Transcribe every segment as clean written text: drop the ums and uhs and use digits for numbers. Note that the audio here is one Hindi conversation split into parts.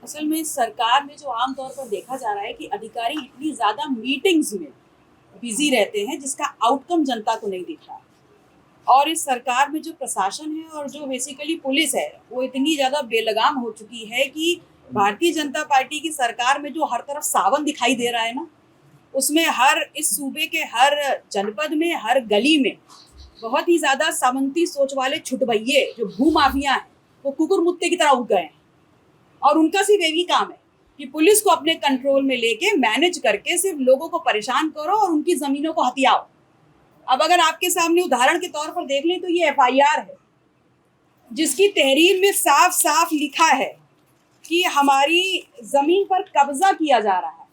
असल में सरकार में जो आमतौर पर देखा जा रहा है कि अधिकारी इतनी ज़्यादा मीटिंग्स में बिजी रहते हैं जिसका आउटकम जनता को नहीं दिख रहा। और इस सरकार में जो प्रशासन है और जो बेसिकली पुलिस है वो इतनी ज़्यादा बेलगाम हो चुकी है कि भारतीय जनता पार्टी की सरकार में जो हर तरफ सावन दिखाई दे रहा है ना, उसमें हर इस सूबे के हर जनपद में हर गली में बहुत ही ज़्यादा सामंती सोच वाले छुटभइये जो भूमाफिया हैं वो कुकुर मुत्ते की तरह उग गए हैं। और उनका सिर्फ यही काम है कि पुलिस को अपने कंट्रोल में लेके मैनेज करके सिर्फ लोगों को परेशान करो और उनकी ज़मीनों को हथियाओ। अब अगर आपके सामने उदाहरण के तौर पर देख लें तो ये एफआईआर है जिसकी तहरीर में साफ साफ लिखा है कि हमारी ज़मीन पर कब्जा किया जा रहा है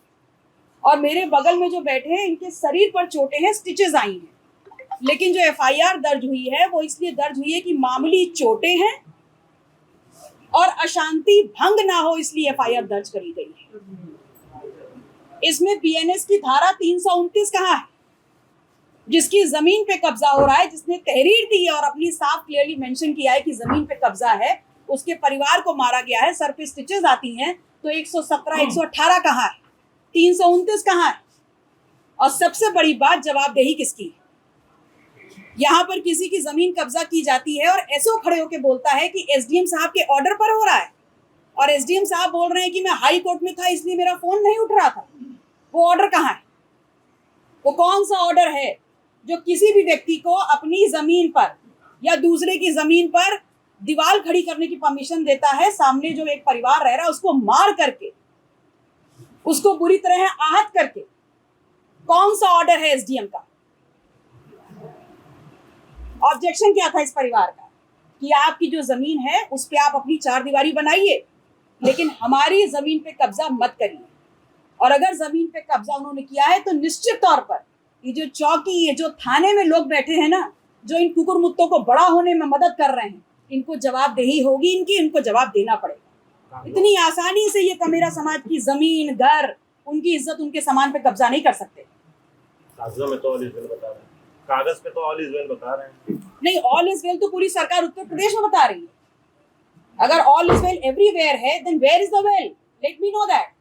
और मेरे बगल में जो बैठे हैं इनके शरीर पर चोटें हैं, स्टिचेस आई हैं। लेकिन जो एफआईआर दर्ज हुई है वो इसलिए दर्ज हुई है कि मामूली चोटें हैं और अशांति भंग ना हो इसलिए एफआईआर दर्ज करी गई है। इसमें बीएनएस की धारा 329 कहाँ है जिसकी जमीन पे कब्जा हो रहा है, जिसने तहरीर दी है और अपनी साफ क्लियरली मेंशन किया है कि जमीन पे कब्जा है, उसके परिवार को मारा गया है, सर पे स्टिचेस आती हैं, तो 117 118 कहाँ है, 329 कहाँ है? और सबसे बड़ी बात जवाबदेही किसकी है? यहाँ पर किसी की जमीन कब्जा की जाती है और एसओ खड़े होकर बोलता है कि एसडीएम साहब के ऑर्डर पर हो रहा है और एसडीएम साहब बोल रहे हैं कि मैं हाई कोर्ट में था इसलिए मेरा फोन नहीं उठ रहा था। वो ऑर्डर कहाँ है? वो कौन सा ऑर्डर है जो किसी भी व्यक्ति को अपनी जमीन पर या दूसरे की जमीन पर दीवार खड़ी करने की परमिशन देता है? सामने जो एक परिवार रह रहा है उसको मार करके, उसको बुरी तरह आहत करके, कौन सा ऑर्डर है एसडीएम का? ऑब्जेक्शन क्या था इस परिवार का कि आपकी जो जमीन है उस पे आप अपनी चारदीवारी बनाइए लेकिन हमारी जमीन पे कब्जा मत करिए। और अगर जमीन पे कब्जा उन्होंने किया है तो निश्चित तौर पर ये जो चौकी, ये जो थाने में लोग बैठे हैं ना, जो इन कुकुर मुत्तों को बड़ा होने में मदद कर रहे हैं, इनको जवाबदेही होगी, इनको जवाब देना पड़ेगा। इतनी आसानी से ये कमेरा समाज की जमीन, घर, उनकी इज्जत, उनके सामान पे कब्जा नहीं कर सकते। कागज पे तो ऑल इज वेल बता रहे हैं। नहीं, ऑल इज वेल तो पूरी सरकार उत्तर प्रदेश में बता रही है। अगर ऑल इज वेल एवरीवेयर है then where is the well? Let me know that,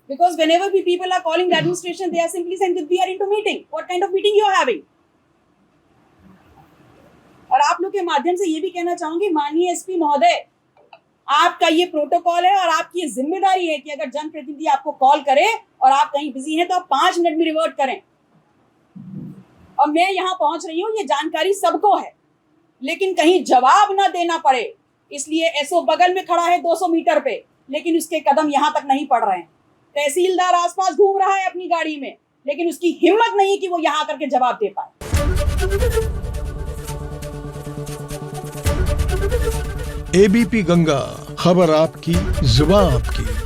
because whenever we people are calling the administration they are simply saying that we are into meeting. What kind of meeting you are having? और आप लोग के माध्यम से ये भी कहना चाहूंगी माननीय एसपी महोदय, आपका ये प्रोटोकॉल है और आपकी ये जिम्मेदारी है कि अगर जनप्रतिनिधि आपको कॉल करे और आप कहीं बिजी हैं तो आप 5 मिनट में रिवर्ट करें। और मैं यहाँ पहुंच रही हूँ, ये जानकारी सबको है, लेकिन कहीं जवाब ना देना पड़े इसलिए एसओ बगल में खड़ा है 200 मीटर पे, लेकिन उसके कदम यहाँ तक नहीं पड़ रहे हैं। तहसीलदार आसपास घूम रहा है अपनी गाड़ी में, लेकिन उसकी हिम्मत नहीं कि वो यहाँ आकर के जवाब दे पाए। एबीपी गंगा, खबर आपकी, जुबान आपकी।